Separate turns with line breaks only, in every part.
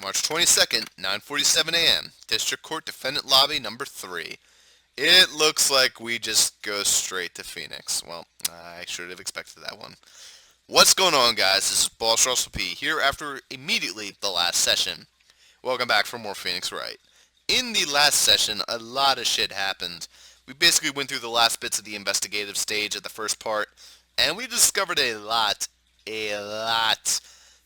March 22nd, 9:47 a.m. District Court Defendant Lobby number 3. It looks like we just go straight to Phoenix. Well, I should have expected that one. What's going on, guys? This is Bossrosslp here after immediately the last session. Welcome back for more Phoenix Wright. In the last session, a lot of shit happened. We basically went through the last bits of the investigative stage at the first part, and we discovered a lot.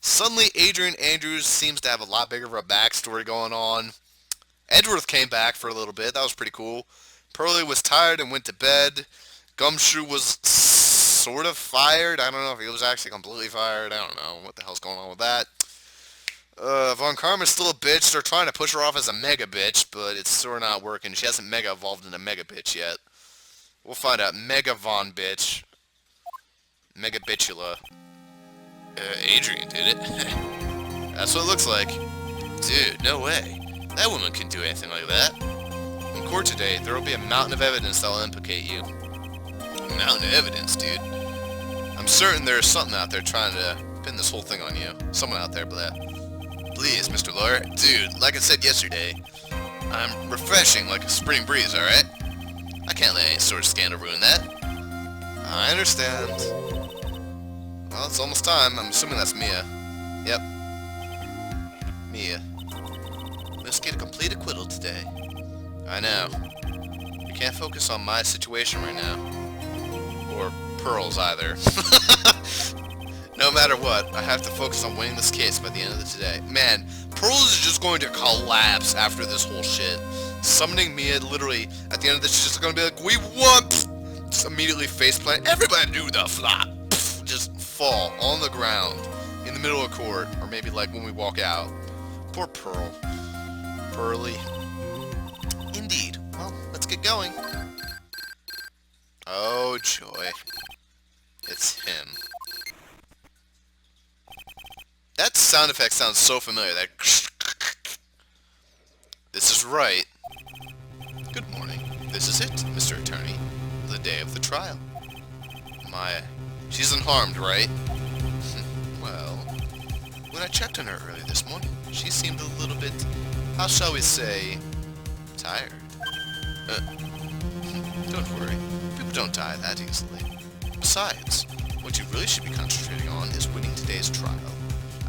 Suddenly, Adrian Andrews seems to have a lot bigger of a backstory going on. Edgeworth came back for a little bit. That was pretty cool. Pearlie was tired and went to bed. Gumshoe was sort of fired. I don't know if he was actually completely fired. I don't know what the hell's going on with that. Von Karma's still a bitch. They're trying to push her off as a mega bitch, but it's sort of not working. She hasn't mega evolved into mega bitch yet. We'll find out. Mega Von bitch. Mega bitchula. Adrian did it. That's what it looks like. Dude, no way. That woman couldn't do anything like that. In court today, there will be a mountain of evidence that will implicate you. A mountain of evidence, dude. I'm certain there's something out there trying to pin this whole thing on you. Someone out there, but please, Mr. Lawyer. Dude, like I said yesterday, I'm refreshing like a spring breeze, alright? I can't let any sort of scandal ruin that. I understand. Well, it's almost time. I'm assuming that's Mia. Yep. Mia. Let's get a complete acquittal today. I know. You can't focus on my situation right now. Or Pearl's either. No matter what, I have to focus on winning this case by the end of the day. Man, Pearl is just going to collapse after this whole shit. Summoning Mia literally, at the end of this, she's just going to be like, we won! Just immediately faceplant. Everybody do the flop! Just fall on the ground in the middle of court, or maybe like when we walk out. Poor Pearl. Pearlie. Indeed. Well, let's get going. Oh joy. It's him. That sound effect sounds so familiar. That This is right. Good morning. This is it, Mr. Attorney. The day of the trial. She's unharmed, right? Well, when I checked on her earlier this morning, she seemed a little bit, how shall we say, tired. Don't worry, people don't die that easily. Besides, what you really should be concentrating on is winning today's trial.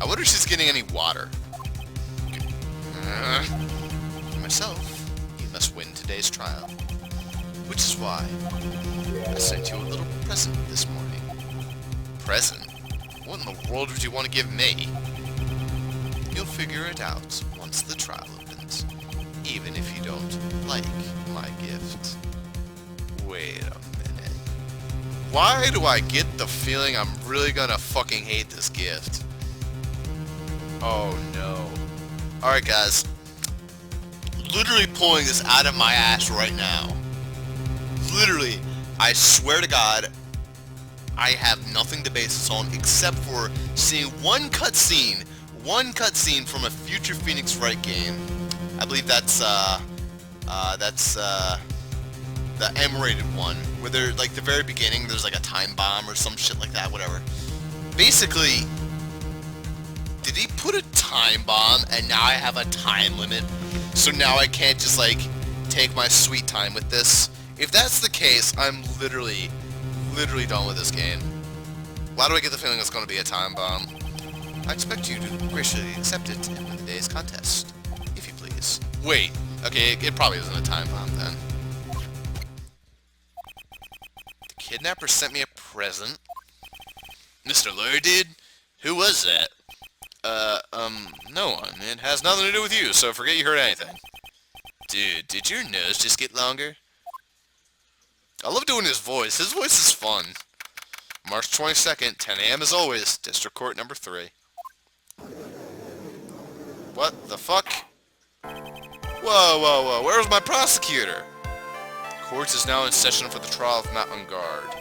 I wonder if she's getting any water. For myself, you must win today's trial. Which is why I sent you a little present this morning. Present? What in the world would you want to give me? You'll figure it out once the trial opens, even if you don't like my gift. Wait a minute. Why do I get the feeling I'm really gonna fucking hate this gift? Oh no. Alright guys. Literally pulling this out of my ass right now. Literally, I swear to God, I have nothing to base this on except for seeing one cutscene from a future Phoenix Wright game. I believe that's the M-rated one, where they're like the very beginning. There's like a time bomb or some shit like that. Whatever. Basically, did he put a time bomb and now I have a time limit? So now I can't just like take my sweet time with this. If that's the case, I'm literally done with this game. Why do I get the feeling it's going to be a time bomb? I expect you to graciously accept it and win the day's contest, if you please. Wait, okay, it probably isn't a time bomb then. The kidnapper sent me a present. Mr. Lawyer did? Who was that? No one. It has nothing to do with you, so forget you heard anything. Dude, did your nose just get longer? I love doing his voice. His voice is fun. March 22nd, 10 a.m. as always, District Court number 3. What the fuck? Whoa, where's my prosecutor? Court is now in session for the trial of Matt on guard.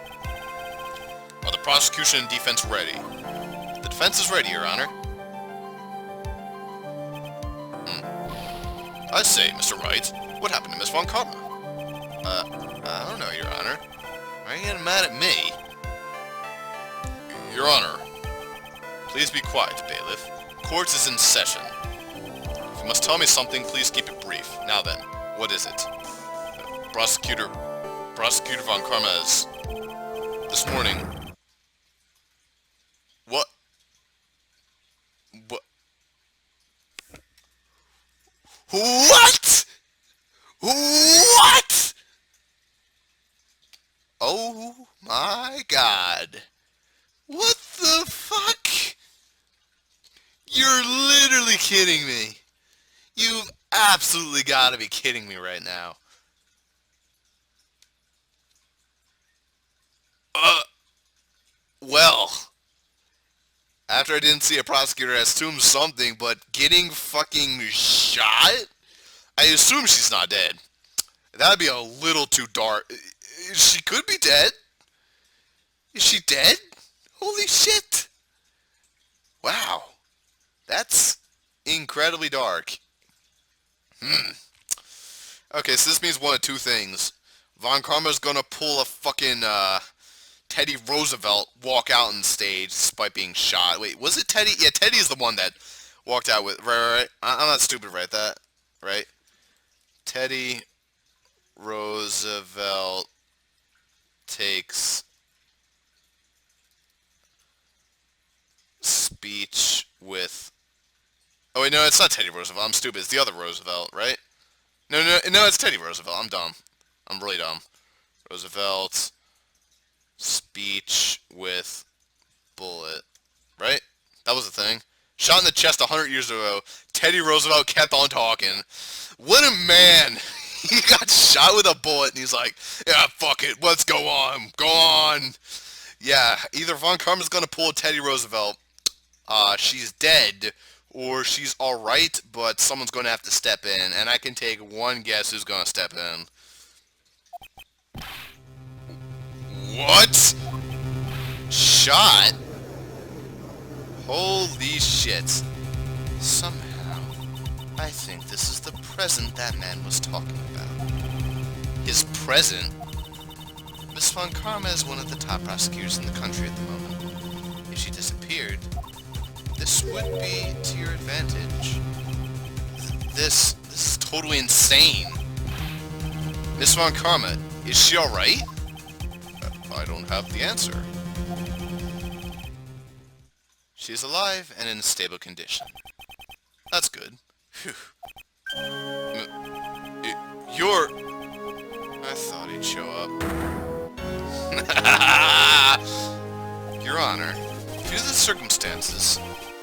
Are the prosecution and defense ready? The defense is ready, Your Honor. I say, Mr. Wright, what happened to Miss Von Karma? I don't know, Your Honor. Why are you getting mad at me? Your Honor, please be quiet, bailiff. Court is in session. If you must tell me something, please keep it brief. Now then, what is it? Prosecutor von Karmavelt. This morning. What? What? What? What? Oh my god. What the fuck? You're literally kidding me. You've absolutely got to be kidding me right now. Well, after I didn't see a prosecutor assume something, but getting fucking shot? I assume she's not dead. That'd be a little too dark. She could be dead. Is she dead? Holy shit. Wow. That's incredibly dark. Okay, so this means one of two things. Von Karma's gonna pull a fucking, Teddy Roosevelt walk out on stage despite being shot. Wait, was it Teddy? Yeah, Teddy's the one that walked out with... Right. I'm not stupid, right? Right? Teddy Roosevelt takes speech with... Oh, wait, no, it's not Teddy Roosevelt. I'm stupid. It's the other Roosevelt, right? No, it's Teddy Roosevelt. I'm dumb. I'm really dumb. Roosevelt... speech with bullet, right? That was the thing. Shot in the chest 100 years ago. Teddy Roosevelt kept on talking. What a man! He got shot with a bullet, and he's like, "Yeah, fuck it, let's go on, go on." Yeah, either Von Karma's gonna pull Teddy Roosevelt. She's dead, or she's all right, but someone's gonna have to step in, and I can take one guess who's gonna step in. What? Shot? Holy shit. Somehow, I think this is the present that man was talking about. His present? Miss Von Karma is one of the top prosecutors in the country at the moment. If she disappeared, this would be to your advantage. This is totally insane. Miss Von Karma, is she alright? I don't have the answer. She's alive and in a stable condition. That's good. Phew. You're... I thought he'd show up. Your Honor, due to the circumstances,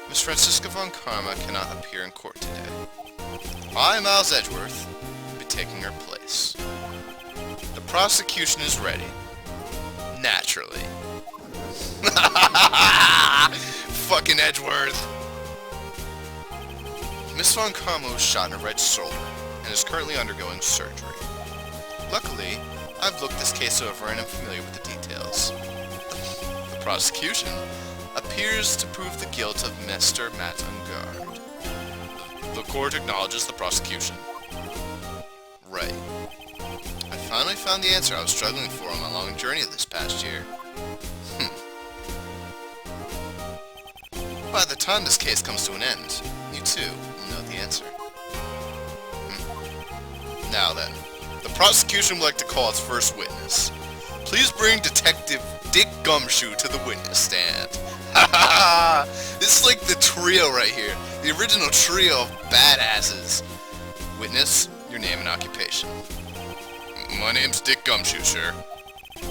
Miss Francisca Von Karma cannot appear in court today. I, Miles Edgeworth, will be taking her place. The prosecution is ready. Naturally. Fucking Edgeworth. Miss Von Karma was shot in her right shoulder and is currently undergoing surgery. Luckily, I've looked this case over and am familiar with the details. The prosecution appears to prove the guilt of Mr. Matt Ungard. The court acknowledges the prosecution. Right. I finally found the answer I was struggling for on my long journey this past year. By the time this case comes to an end, you too will know the answer. Now then, the prosecution would like to call its first witness. Please bring Detective Dick Gumshoe to the witness stand. This is like the trio right here. The original trio of badasses. Witness, your name and occupation. My name's Dick Gumshoe, sir.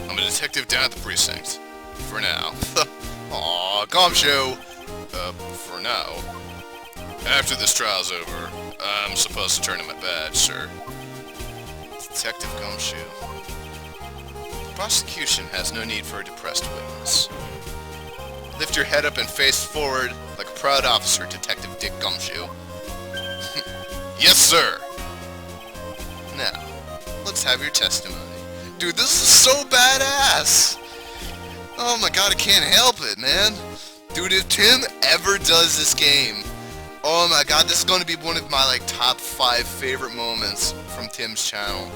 I'm a detective down at the precinct. For now. Aw, Gumshoe. For now. After this trial's over, I'm supposed to turn in my badge, sir. Detective Gumshoe. The prosecution has no need for a depressed witness. Lift your head up and face forward like a proud officer, Detective Dick Gumshoe. Yes, sir! Now, let's have your testimony. Dude, this is so badass! Oh my god, I can't help it, man. Dude, if Tim ever does this game, oh my god, this is going to be one of my, like, top 5 favorite moments from Tim's channel.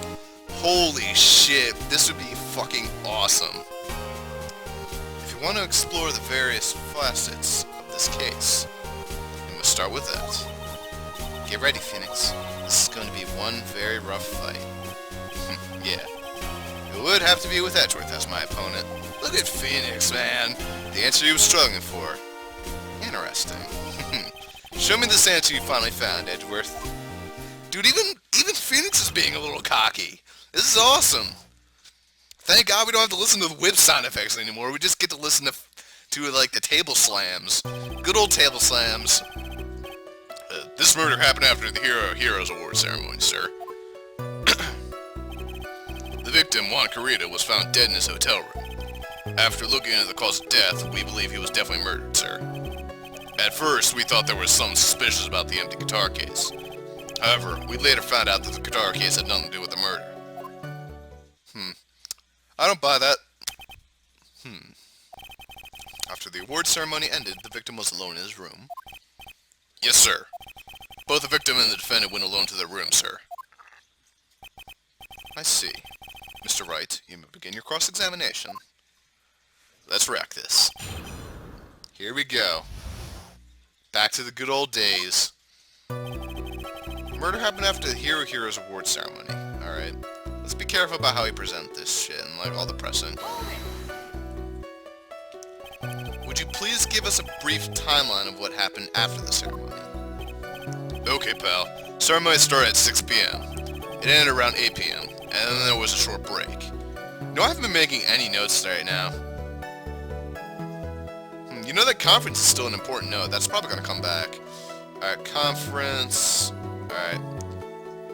Holy shit, this would be fucking awesome. If you want to explore the various facets of this case, you must start with that. Get ready, Phoenix. This is going to be one very rough fight. Yeah. It would have to be with Edgeworth as my opponent. Look at Phoenix, man. The answer you were struggling for. Interesting. Show me this answer you finally found, Edgeworth. Dude, even Phoenix is being a little cocky. This is awesome. Thank God we don't have to listen to the whip sound effects anymore. We just get to listen to like the table slams. Good old table slams. This murder happened after the Heroes Award ceremony, sir. The victim, Juan Carita, was found dead in his hotel room. After looking into the cause of death, we believe he was definitely murdered, sir. At first, we thought there was something suspicious about the empty guitar case. However, we later found out that the guitar case had nothing to do with the murder. I don't buy that. After the award ceremony ended, the victim was alone in his room. Yes, sir. Both the victim and the defendant went alone to their room, sir. I see. Mr. Wright, you may begin your cross-examination. Let's wreck this. Here we go. Back to the good old days. Murder happened after the Heroes Award ceremony. Alright. Let's be careful about how we present this shit and like all the pressing. Would you please give us a brief timeline of what happened after the ceremony? Okay, pal. Ceremony started at 6 p.m. It ended around 8 p.m. And then there was a short break. No, I haven't been making any notes right now. You know that conference is still an important note. That's probably going to come back. Alright, conference. Alright.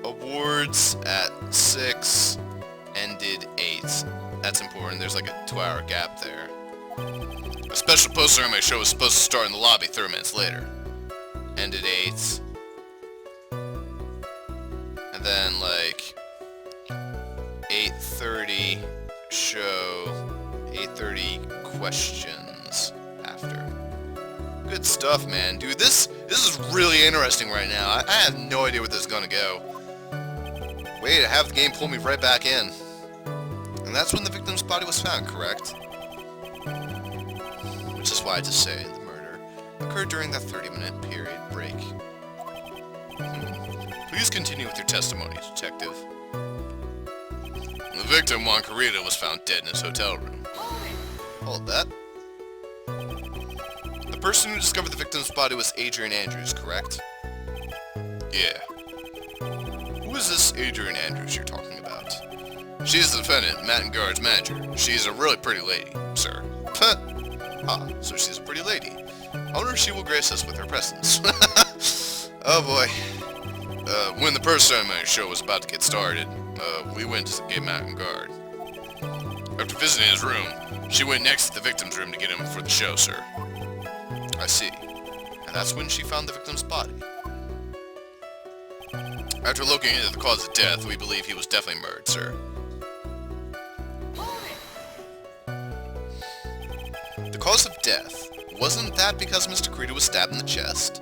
Awards at 6. Ended 8. That's important. There's like a 2-hour gap there. A special post-ceremony show was supposed to start in the lobby 30 minutes later. Ended 8. And then like 8:30 show, 8:30 questions after. Good stuff, man. Dude, this is really interesting right now. I have no idea where this is gonna go. Way to have the game pull me right back in. And that's when the victim's body was found, correct? Which is why I just say the murder occurred during that 30-minute period break. Please continue with your testimony, detective. The victim, Juan Carita, was found dead in his hotel room. Hold that. The person who discovered the victim's body was Adrian Andrews, correct? Yeah. Who is this Adrian Andrews you're talking about? She's the defendant, Matt and Guard's manager. She's a really pretty lady, sir. Ah, so she's a pretty lady. I wonder if she will grace us with her presence. Oh boy. When the first ceremony show was about to get started, we went to get Matt and Guard. After visiting his room, she went next to the victim's room to get him for the show, sir. I see. And that's when she found the victim's body. After looking into the cause of death, we believe he was definitely murdered, sir. The cause of death? Wasn't that because Mr. Carita was stabbed in the chest?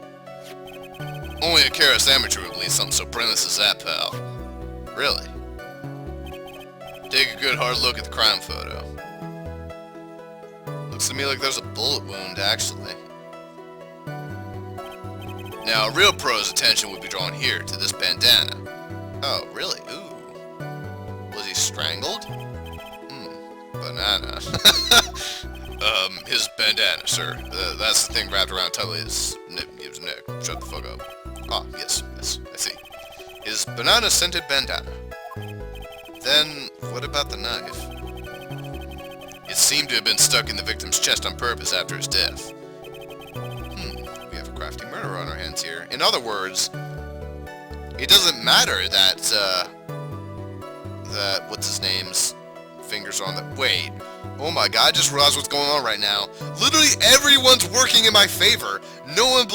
Only a careless amateur would believe something so brainless as that, pal. Really? Take a good hard look at the crime photo. Looks to me like there's a bullet wound, actually. Now, a real pro's attention would be drawn here to this bandana. Oh, really? Ooh. Was he strangled? Banana. His bandana, sir. That's the thing wrapped around Tully's neck. Shut the fuck up. Ah, yes, I see. His banana-scented bandana. Then, what about the knife? It seemed to have been stuck in the victim's chest on purpose after his death. We have a crafty murderer on our hands here. In other words, it doesn't matter that, what's his name's fingers are on the... Wait. Oh my god, I just realized what's going on right now. Literally everyone's working in my favor. No one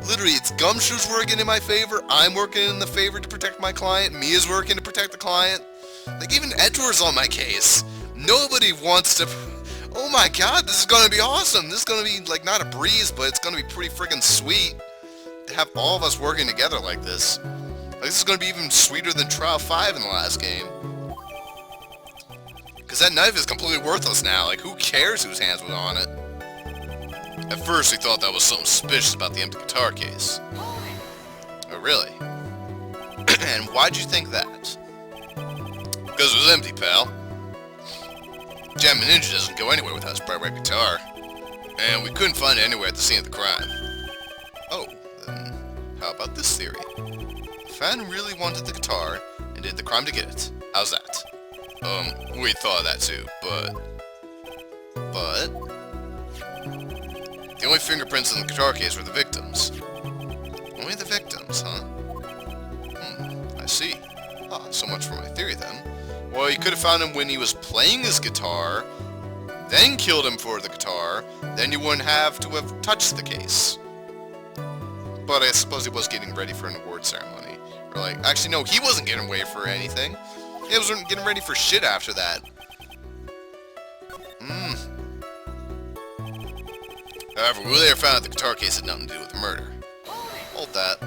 Literally, it's Gumshoe's working in my favor, I'm working in the favor to protect my client, Mia's working to protect the client. Like, even Edgeworth's on my case. Nobody wants to... Oh my god, this is gonna be awesome. This is gonna be, like, not a breeze, but it's gonna be pretty friggin' sweet to have all of us working together like this. Like, this is gonna be even sweeter than Trial 5 in the last game. Because that knife is completely worthless now. Like, who cares whose hands were on it? At first, we thought that was something suspicious about the empty guitar case. Oh, really? And why'd you think that? Because it was empty, pal. Jammin' Ninja doesn't go anywhere without his bright red guitar. And we couldn't find it anywhere at the scene of the crime. Oh, then how about this theory? Fan really wanted the guitar and did the crime to get it. How's that? We thought of that too, but... The only fingerprints in the guitar case were the victims. Only the victims, huh? I see. Ah, so much for my theory then. Well, you could have found him when he was playing his guitar, then killed him for the guitar, then you wouldn't have to have touched the case. But I suppose he was getting ready for an award ceremony. Or like, actually no, he wasn't getting ready for anything. He wasn't getting ready for shit after that. However, we later found out the guitar case had nothing to do with the murder. Hold that.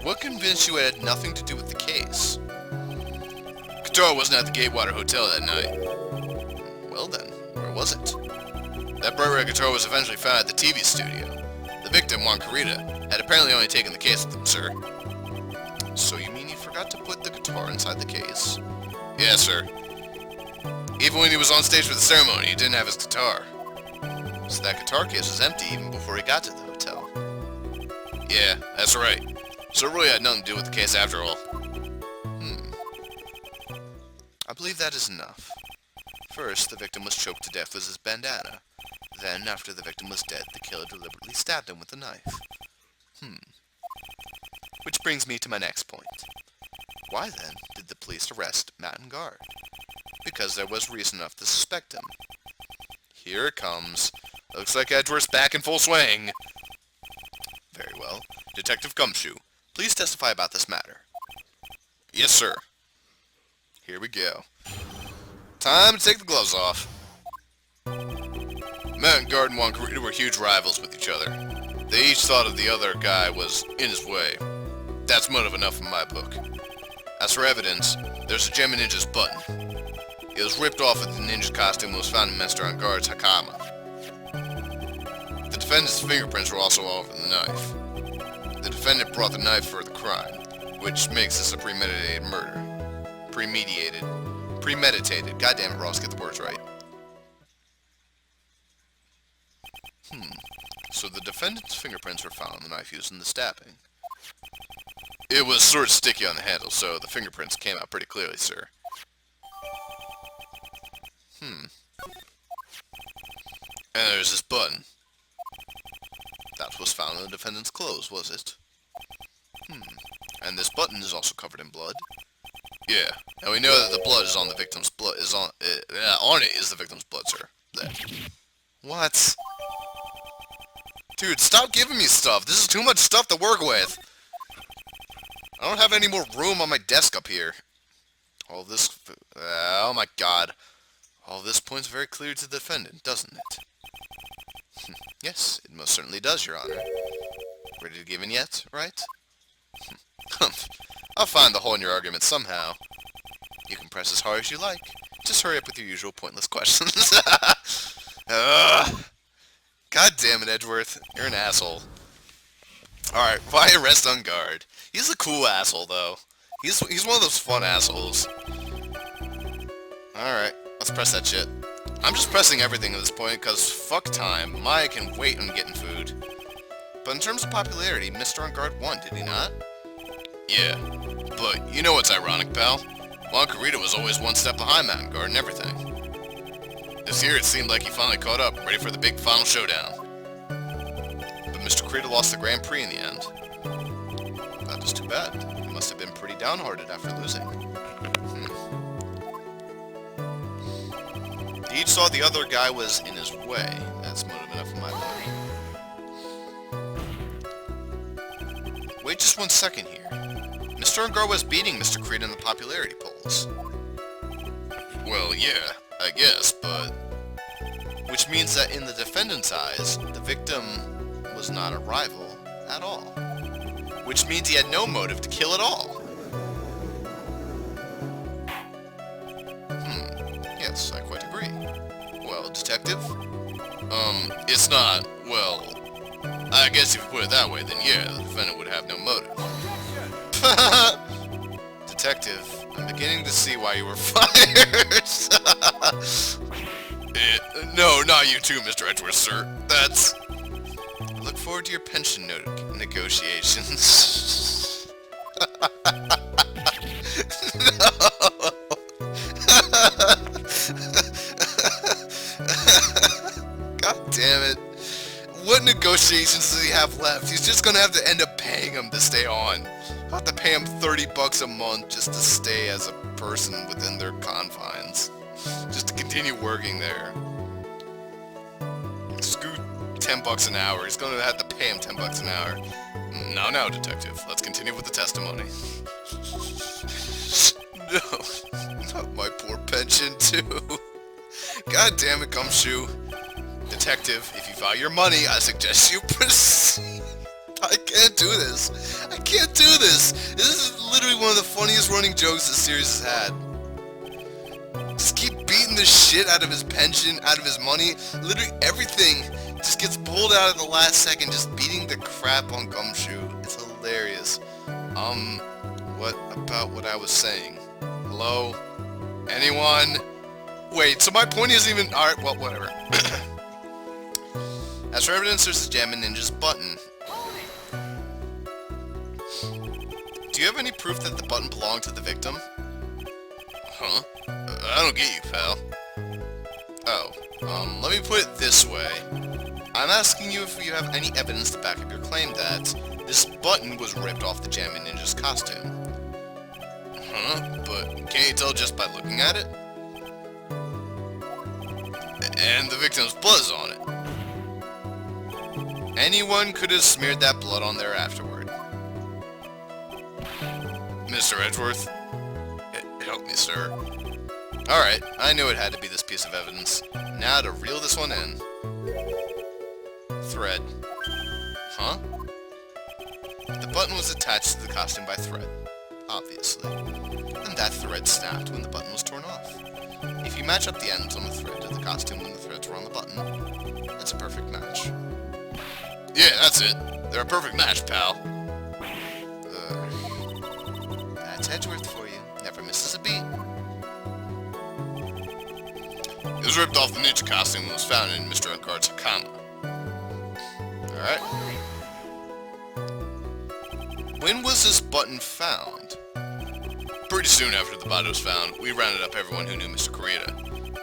What convinced you it had nothing to do with the case? Guitar wasn't at the Gatewater Hotel that night. Well then, where was it? That bright red guitar was eventually found at the TV studio. The victim, Juan Carita, had apparently only taken the case with him, sir. So you mean he forgot to put the guitar inside the case? Yes, sir. Even when he was on stage for the ceremony, he didn't have his guitar. So that guitar case was empty even before he got to the hotel. Yeah, that's right. So it really had nothing to do with the case after all. I believe that is enough. First, the victim was choked to death with his bandana. Then, after the victim was dead, the killer deliberately stabbed him with a knife. Which brings me to my next point. Why then did the police arrest Matt and Guard? Because there was reason enough to suspect him. Here it comes. Looks like Edgeworth's back in full swing. Very well. Detective Gumshoe, please testify about this matter. Yes, sir. Here we go. Time to take the gloves off. Matt and Guard and Juan Carita were huge rivals with each other. They each thought of the other guy was in his way. That's motive enough in my book. As for evidence, there's a Jammin' Ninja's button. It was ripped off of the ninja costume and was found in Mr. Guard's hakama. The defendant's fingerprints were also all over the knife. The defendant brought the knife for the crime, which makes this a premeditated murder. Premeditated. God damn it, Ross, get the words right. So the defendant's fingerprints were found on the knife used in the stabbing. It was sort of sticky on the handle, so the fingerprints came out pretty clearly, sir. And there's this button. That was found in the defendant's clothes, was it? And this button is also covered in blood. Yeah. Now we know that the blood is on the victim's blood. On it is the victim's blood, sir. There. What? Dude, stop giving me stuff. This is too much stuff to work with. I don't have any more room on my desk up here. All this... oh my god. All this points very clear to the defendant, doesn't it? Yes, it most certainly does, Your Honor. Ready to give in yet, right? I'll find the hole in your argument somehow. You can press as hard as you like. Just hurry up with your usual pointless questions. God damn it, Edgeworth. You're an asshole. Alright, why arrest on Guard? He's a cool asshole, though. He's one of those fun assholes. Alright, let's press that shit. I'm just pressing everything at this point, because fuck time. Maya can wait on getting food. But in terms of popularity, Mr. On Guard won, did he not? Yeah, but you know what's ironic, pal? Juan Carita was always one step behind Matt and Guard and everything. This year it seemed like he finally caught up, ready for the big final showdown. But Mr. Carita lost the Grand Prix in the end. That is too bad. He must have been pretty downhearted after losing. He each saw the other guy was in his way. That's motive enough in my book. Wait just 1 second here. Mr. Ungar was beating Mr. Carita in the popularity polls. Well, yeah, I guess, but... which means that in the defendant's eyes, the victim was not a rival at all. Which means he had no motive to kill at all. Yes, I quite agree. Well, detective? It's not, well, I guess if you put it that way, then yeah, the defendant would have no motive. Detective, I'm beginning to see why you were fired. No, not you too, Mr. Edgeworth, sir. That's... I look forward to your pension negotiations. God damn it. What negotiations does he have left? He's just gonna have to end up paying him to stay on. I'll have to pay him $30 a month just to stay as a person within their confines. Just to continue working there. Scoot $10 an hour. He's gonna have to pay him $10 an hour. Now, detective. Let's continue with the testimony. No, not my poor pension too. God damn it, Gumshoe. Detective, if you value your money, I suggest you proceed. I can't do this. I can't do this. This is literally one of the funniest running jokes this series has had. Just keep beating the shit out of his pension, out of his money. Literally everything just gets pulled out at the last second, just beating the crap on Gumshoe. It's hilarious. What about what I was saying? Hello? Anyone? Wait, so my point isn't even... Alright, well, whatever. As for evidence, there's the Jammin' Ninja's button. Do you have any proof that the button belonged to the victim? Huh? I don't get you, pal. Oh, let me put it this way. I'm asking you if you have any evidence to back up your claim that this button was ripped off the Jammin' Ninja's costume. Huh? But can't you tell just by looking at it? And the victim's blood's on it. Anyone could have smeared that blood on there afterward. Mr. Edgeworth, help me, sir. Alright, I knew it had to be this piece of evidence. Now to reel this one in. Thread. Huh? The button was attached to the costume by thread, obviously. And that thread snapped when the button was torn off. If you match up the ends on the thread to the costume when the threads were on the button, it's a perfect match. Yeah, that's it. They're a perfect match, pal. That's Edgeworth for you. Never misses a beat. It was ripped off the ninja costume and was found in Mr. Uncard's Hakama. Alright. When was this button found? Pretty soon after the body was found, we rounded up everyone who knew Mr. Kurita.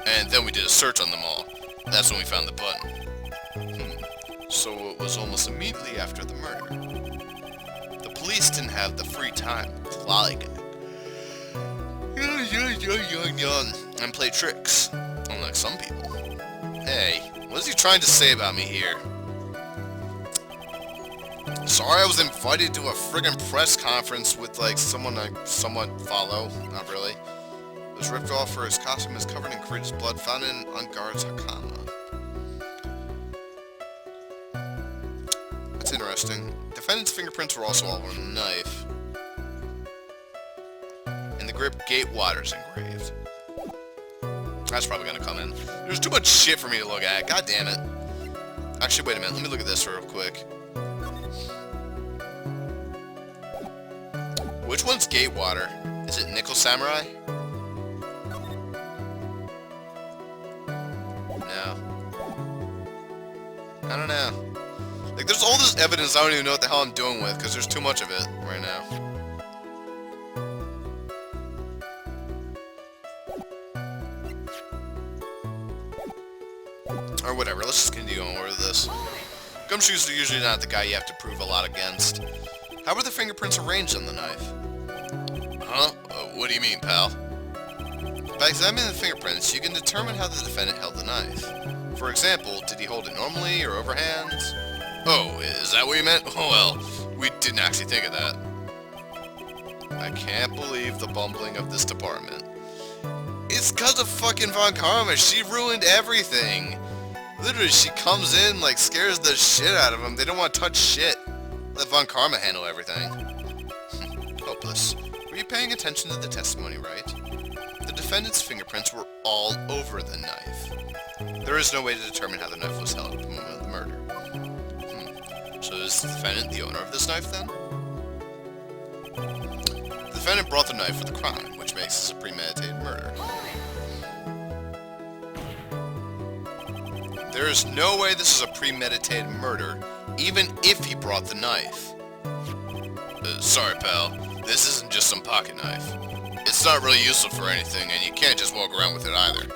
And then we did a search on them all. That's when we found the button. So it was almost immediately after the murder. The police didn't have the free time to lollygag and play tricks, unlike some people. Hey, what is he trying to say about me here? Sorry I was invited to a friggin' press conference with, like, someone I somewhat follow. Not really. It was ripped off for his costume is covered in Kurita's blood found in Uncard's Hakama. That's interesting. Defendant's fingerprints were also all over the knife. In the grip, Gate Waters engraved. That's probably gonna come in. There's too much shit for me to look at. God damn it. Actually, wait a minute. Let me look at this real quick. Which one's Gatewater? Is it Nickel Samurai? No. I don't know. Like, there's all this evidence I don't even know what the hell I'm doing with, because there's too much of it right now. Or whatever, let's just continue on with this. Gumshoes are usually not the guy you have to prove a lot against. How were the fingerprints arranged on the knife? Huh? What do you mean, pal? By examining the fingerprints, you can determine how the defendant held the knife. For example, did he hold it normally or overhand? Oh, is that what you meant? Oh well, we didn't actually think of that. I can't believe the bumbling of this department. It's cause of fucking Von Karma. She ruined everything. Literally, she comes in, like, scares the shit out of them. They don't want to touch shit. Let Von Karma handle everything. Hopeless. Were you paying attention to the testimony, right? The defendant's fingerprints were all over the knife. There is no way to determine how the knife was held at the moment of the murder. is the defendant the owner of this knife, then? The defendant brought the knife for the crime, which makes this a premeditated murder. There is no way this is a premeditated murder, even if he brought the knife. Sorry, pal. This isn't just some pocket knife. It's not really useful for anything, and you can't just walk around with it either.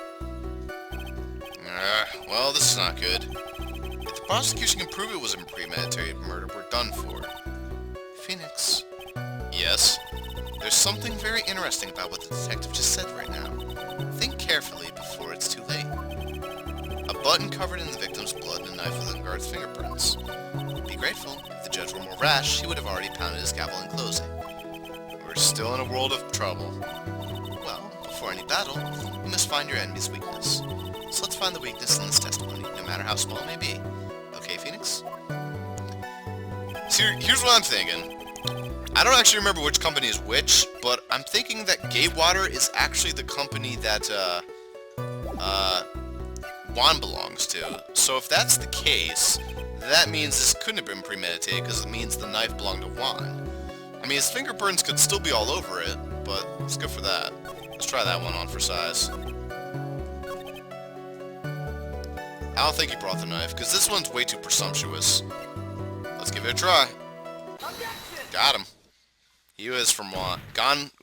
Well, this is not good. If the prosecution can prove it was a premeditated murder, we're done for. Phoenix. Yes? There's something very interesting about what the detective just said right now. Think carefully before it's too late. A button covered in the victim's blood and a knife with the guard's fingerprints. Be grateful. If the judge were more rash, he would have already pounded his gavel in closing. We're still in a world of trouble. Well, before any battle, you must find your enemy's weakness. So let's find the weakness in this testimony, no matter how small it may be. Okay, Phoenix? So here's what I'm thinking. I don't actually remember which company is which, but I'm thinking that Gatewater is actually the company that, Juan belongs to. So if that's the case, that means this couldn't have been premeditated, because it means the knife belonged to Juan. I mean, his fingerprints could still be all over it, but let's go for that. Let's try that one on for size. I don't think he brought the knife, because this one's way too presumptuous. Let's give it a try. Got him. He was from Juan.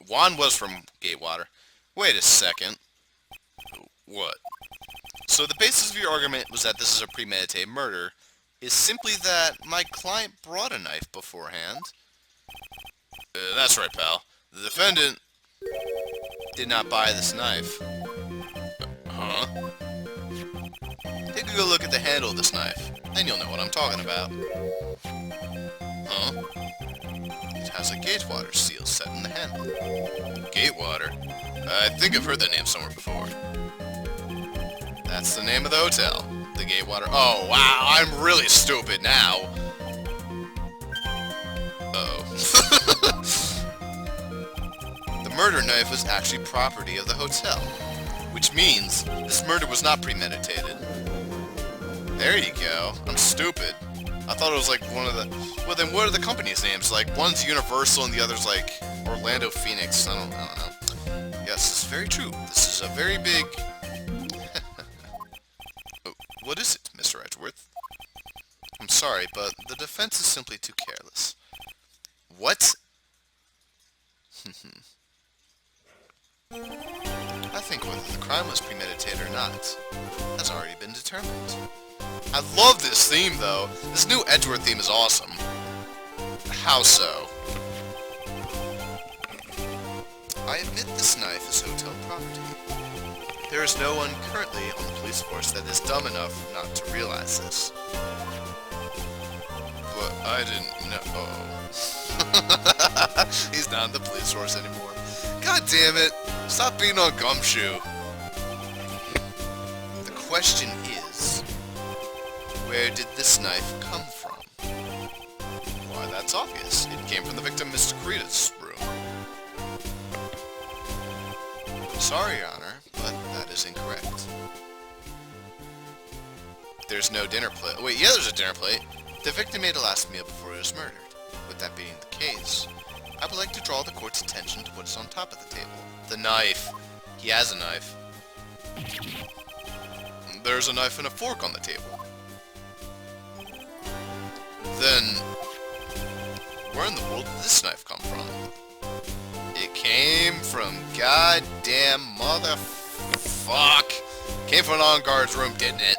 Juan was from Gatewater. Wait a second. What? So the basis of your argument was that this is a premeditated murder, is simply that my client brought a knife beforehand. That's right, pal. The defendant did not buy this knife. Huh? Take a good look at the handle of this knife, then you'll know what I'm talking about. Huh? It has a Gatewater seal set in the handle. Gatewater? I think I've heard that name somewhere before. That's the name of the hotel. The Gatewater. Oh, wow, I'm really stupid now. Uh-oh. The murder knife was actually property of the hotel, which means this murder was not premeditated. There you go. I'm stupid. I thought it was like one of the... Well, then what are the company's names? Like, one's Universal and the other's like Orlando Phoenix. I don't know. Yes, this is very true. This is a very big... What is it, Mr. Edgeworth? I'm sorry, but the defense is simply too careless. What? I think whether the crime was premeditated or not has already been determined. I love this theme, though. This new Edgeworth theme is awesome. How so? I admit this knife is hotel property. There is no one currently on the police force that is dumb enough not to realize this. But I didn't know. He's not in the police force anymore. God damn it! Stop being on Gumshoe. The question is, where did this knife come from? Why, that's obvious. It came from the victim, Mr. Kurita's room. Sorry, Your Honor, but that is incorrect. There's no dinner plate. Wait, yeah, there's a dinner plate. The victim ate a last meal before he was murdered. With that being the case, I would like to draw the court's attention to what is on top of the table. The knife. He has a knife. There's a knife and a fork on the table. Then, where in the world did this knife come from? It came from goddamn motherfuck. Came from an on-guard's room, didn't it?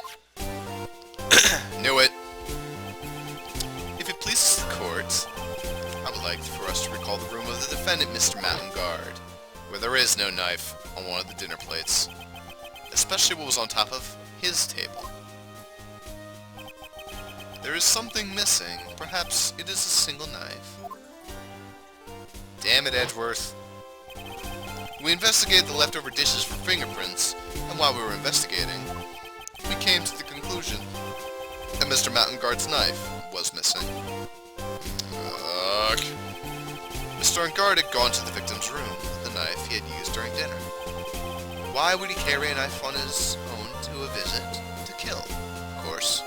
Knew it. If it pleases the court, I would like for us to recall the room of the defendant, Mr. Mountain Guard, where there is no knife on one of the dinner plates, especially what was on top of his table. There is something missing. Perhaps it is a single knife. Damn it, Edgeworth. We investigated the leftover dishes for fingerprints, and while we were investigating, we came to the conclusion that Mr. Mountain Guard's knife was missing. Fuck. Mr. Guard had gone to the victim's room with the knife he had used during dinner. Why would he carry a knife on his own to a visit? To kill, of course.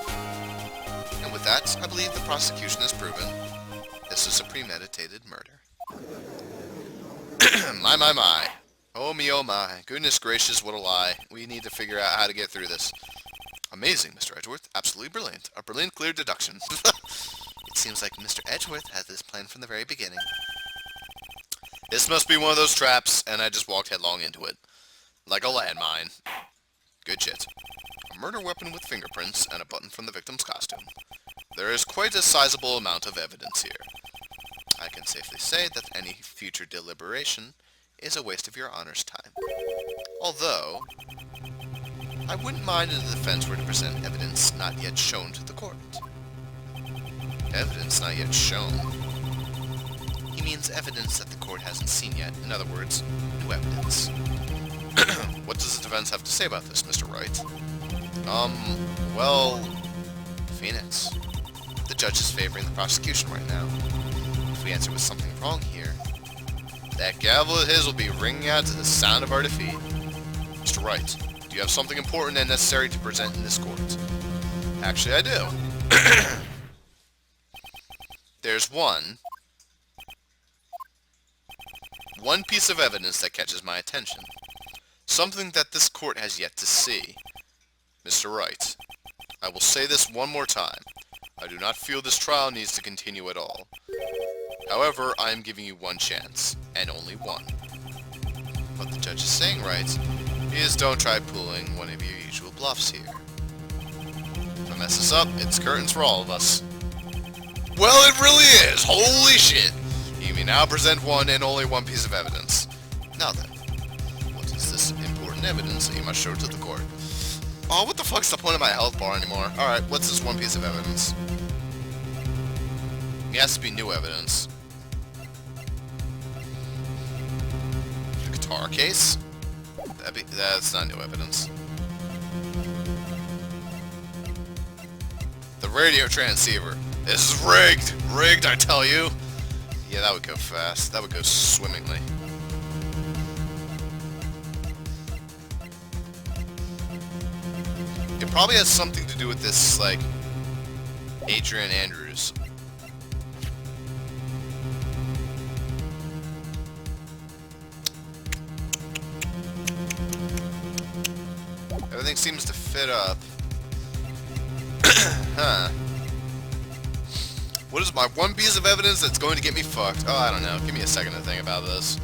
And With that, I believe the prosecution has proven this is a premeditated murder. My. Oh me, oh my. Goodness gracious, what a lie. We need to figure out how to get through this. Amazing, Mr. Edgeworth. Absolutely brilliant. A brilliant, clear deduction. It seems like Mr. Edgeworth had this plan from the very beginning. This must be one of those traps, and I just walked headlong into it. Like a landmine. Good shit. A murder weapon with fingerprints and a button from the victim's costume. There is quite a sizable amount of evidence here. I can safely say that any future deliberation is a waste of your Honor's time. Although, I wouldn't mind if the defense were to present evidence not yet shown to the court. Evidence not yet shown? He means evidence that the court hasn't seen yet. In other words, new evidence. What does the defense have to say about this, Mr. Wright? Well, Phoenix. The judge is favoring the prosecution right now. If we answer with something wrong here, that gavel of his will be ringing out to the sound of our defeat. Mr. Wright, do you have something important and necessary to present in this court? Actually, I do. There's one piece of evidence that catches my attention. Something that this court has yet to see. Mr. Wright, I will say this one more time. I do not feel this trial needs to continue at all. However, I am giving you one chance, and only one. What the judge is saying, right, is don't try pulling one of your usual bluffs here. If I mess this up, it's curtains for all of us. Well, it really is! Holy shit! You may now present one and only one piece of evidence. Now then, what is this important evidence that you must show to the court? Oh, what the fuck's the point of my health bar anymore? Alright, what's this one piece of evidence? It has to be new evidence. A guitar case? That's not new evidence. The radio transceiver. This is rigged! Rigged, I tell you! Yeah, that would go fast. That would go swimmingly. It probably has something to do with this, like, Adrian Andrews. Everything seems to fit up. Huh. What is my one piece of evidence that's going to get me fucked? Oh, I don't know. Give me a second to think about this.